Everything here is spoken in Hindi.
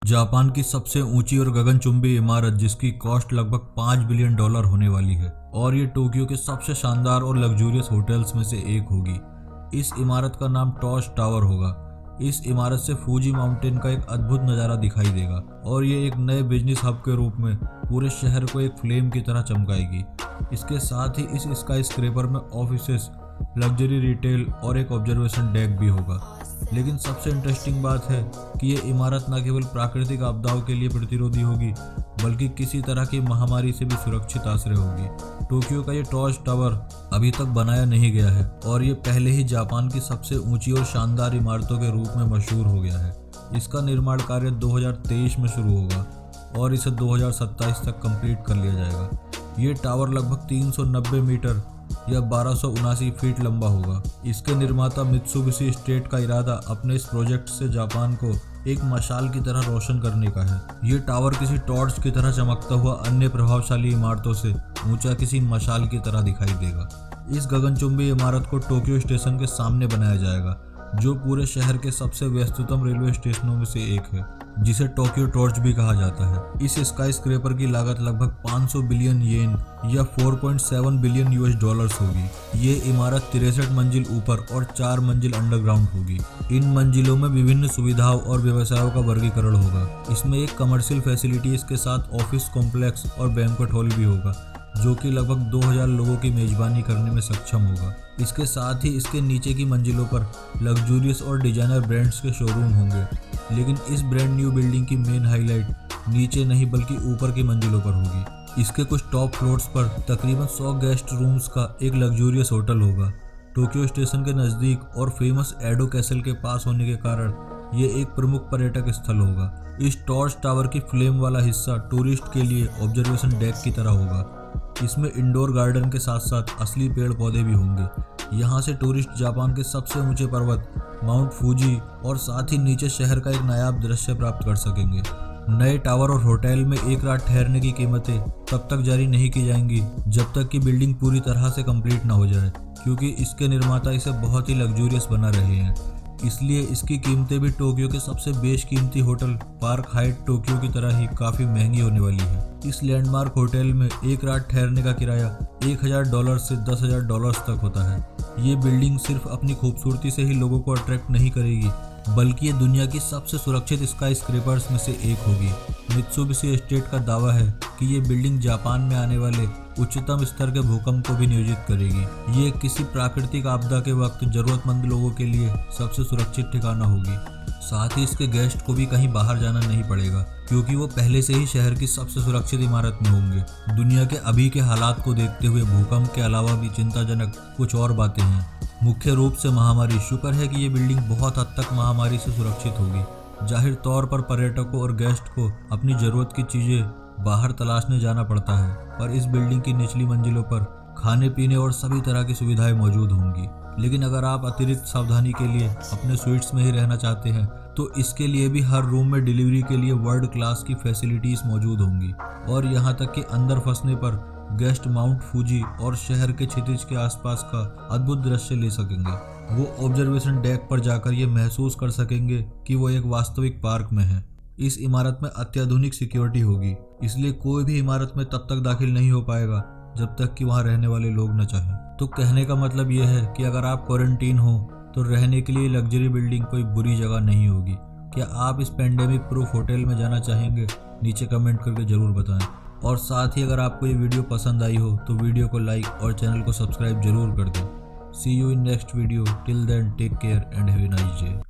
जापान की सबसे ऊंची और गगनचुंबी इमारत जिसकी कॉस्ट लगभग $5 बिलियन होने वाली है और ये टोक्यो के सबसे शानदार और लग्जूरियस होटल्स में से एक होगी। इस इमारत का नाम टॉर्च टावर होगा। इस इमारत से फूजी माउंटेन का एक अद्भुत नज़ारा दिखाई देगा और ये एक नए बिजनेस हब के रूप में पूरे शहर को एक फ्लेम की तरह चमकाएगी। इसके साथ ही इस स्काई स्क्रैपर में ऑफिसेस, लग्जरी रिटेल और एक ऑब्जर्वेशन डेक भी होगा। लेकिन सबसे इंटरेस्टिंग बात है कि ये इमारत न केवल प्राकृतिक आपदाओं के लिए प्रतिरोधी होगी बल्कि किसी तरह की महामारी से भी सुरक्षित आश्रय होगी। टोक्यो का ये टॉर्च टावर अभी तक बनाया नहीं गया है और ये पहले ही जापान की सबसे ऊंची और शानदार इमारतों के रूप में मशहूर हो गया है। इसका निर्माण कार्य 2023 में शुरू होगा और इसे 2027 तक कंप्लीट कर लिया जाएगा। ये टावर लगभग 390 मीटर या 1279 फीट लंबा होगा। इसके निर्माता मित्सुबिशी स्टेट का इरादा अपने इस प्रोजेक्ट से जापान को एक मशाल की तरह रोशन करने का है। ये टावर किसी टॉर्च की तरह चमकता हुआ अन्य प्रभावशाली इमारतों से ऊंचा किसी मशाल की तरह दिखाई देगा। इस गगनचुंबी इमारत को टोक्यो स्टेशन के सामने बनाया जाएगा, जो पूरे शहर के सबसे व्यस्ततम रेलवे स्टेशनों में से एक है, जिसे टोक्यो टॉर्च भी कहा जाता है। इस स्काई स्क्रैपर की लागत लगभग 500 बिलियन येन या 4.7 बिलियन US होगी। ये इमारत 63 मंजिल ऊपर और 4 मंजिल अंडरग्राउंड होगी। इन मंजिलों में विभिन्न सुविधाओं और व्यवसायों का वर्गीकरण होगा। इसमें एक कमर्शियल फैसिलिटीज के साथ ऑफिस कॉम्प्लेक्स और बैंक्वेट हॉल भी होगा, जो कि लगभग 2000 लोगों की मेजबानी करने में सक्षम होगा। इसके साथ ही इसके नीचे की मंजिलों पर लग्जूरियस और डिजाइनर ब्रांड्स के शोरूम होंगे। लेकिन इस ब्रांड न्यू बिल्डिंग की मेन हाईलाइट नीचे नहीं बल्कि ऊपर की मंजिलों पर होगी। इसके कुछ टॉप फ्लोर्स पर तकरीबन 100 गेस्ट रूम्स का एक लग्जूरियस होटल होगा। टोक्यो स्टेशन के नज़दीक और फेमस एडो कैसल के पास होने के कारण ये एक प्रमुख पर्यटक स्थल होगा। इस टॉर्च टावर की फ्लेम वाला हिस्सा टूरिस्ट के लिए ऑब्जर्वेशन डेक की तरह होगा। इसमें इंडोर गार्डन के साथ साथ असली पेड़ पौधे भी होंगे। यहाँ से टूरिस्ट जापान के सबसे ऊंचे पर्वत माउंट फूजी और साथ ही नीचे शहर का एक नायाब दृश्य प्राप्त कर सकेंगे। नए टावर और होटल में एक रात ठहरने की कीमतें तब तक जारी नहीं की जाएंगी जब तक कि बिल्डिंग पूरी तरह से कंप्लीट ना हो जाए, क्योंकि इसके निर्माता इसे बहुत ही लग्जूरियस बना रहे हैं। इसलिए इसकी कीमतें भी टोक्यो के सबसे बेशकीमती होटल पार्क हाइट टोक्यो की तरह ही काफ़ी महंगी होने वाली है। इस लैंडमार्क होटल में एक रात ठहरने का किराया $1000 से $10,000 तक होता है। ये बिल्डिंग सिर्फ अपनी खूबसूरती से ही लोगों को अट्रैक्ट नहीं करेगी, बल्कि ये दुनिया की सबसे सुरक्षित स्काई स्क्रैपर्स में से एक होगी। मित्सुबिशी स्टेट का दावा है कि ये बिल्डिंग जापान में आने वाले उच्चतम स्तर के भूकंप को भी नियोजित करेगी। ये किसी प्राकृतिक आपदा के वक्त जरूरतमंद लोगों के लिए सबसे सुरक्षित ठिकाना होगी। साथ ही इसके गेस्ट को भी कहीं बाहर जाना नहीं पड़ेगा, क्योंकि वो पहले से ही शहर की सबसे सुरक्षित इमारत में होंगे। दुनिया के अभी के हालात को देखते हुए भूकंप के अलावा भी चिंताजनक कुछ और बातें हैं। मुख्य रूप से महामारी। शुक्र है कि ये बिल्डिंग बहुत हद तक महामारी से सुरक्षित होगी। जाहिर तौर पर पर्यटकों और गेस्ट को अपनी ज़रूरत की चीज़ें बाहर तलाशने जाना पड़ता है, पर इस बिल्डिंग की निचली मंजिलों पर खाने पीने और सभी तरह की सुविधाएं मौजूद होंगी। लेकिन अगर आप अतिरिक्त सावधानी के लिए अपने स्वीट्स में ही रहना चाहते हैं तो इसके लिए भी हर रूम में डिलीवरी के लिए वर्ल्ड क्लास की फैसिलिटीज़ मौजूद होंगी। और यहाँ तक कि अंदर फंसने पर गेस्ट माउंट फूजी और शहर के क्षितिज के आसपास का अद्भुत दृश्य ले सकेंगे। वो ऑब्जर्वेशन डेक पर जाकर ये महसूस कर सकेंगे कि वो एक वास्तविक पार्क में है। इस इमारत में अत्याधुनिक सिक्योरिटी होगी, इसलिए कोई भी इमारत में तब तक दाखिल नहीं हो पाएगा जब तक कि वहाँ रहने वाले लोग न चाहें। तो कहने का मतलब ये है कि अगर आप क्वारंटीन हो तो रहने के लिए लग्जरी बिल्डिंग कोई बुरी जगह नहीं होगी। क्या आप इस पेंडेमिक प्रूफ होटल में जाना चाहेंगे? नीचे कमेंट करके ज़रूर बताएं। और साथ ही अगर आपको ये वीडियो पसंद आई हो तो वीडियो को लाइक और चैनल को सब्सक्राइब जरूर कर दें। See you in next video. Till then take care and have a nice day.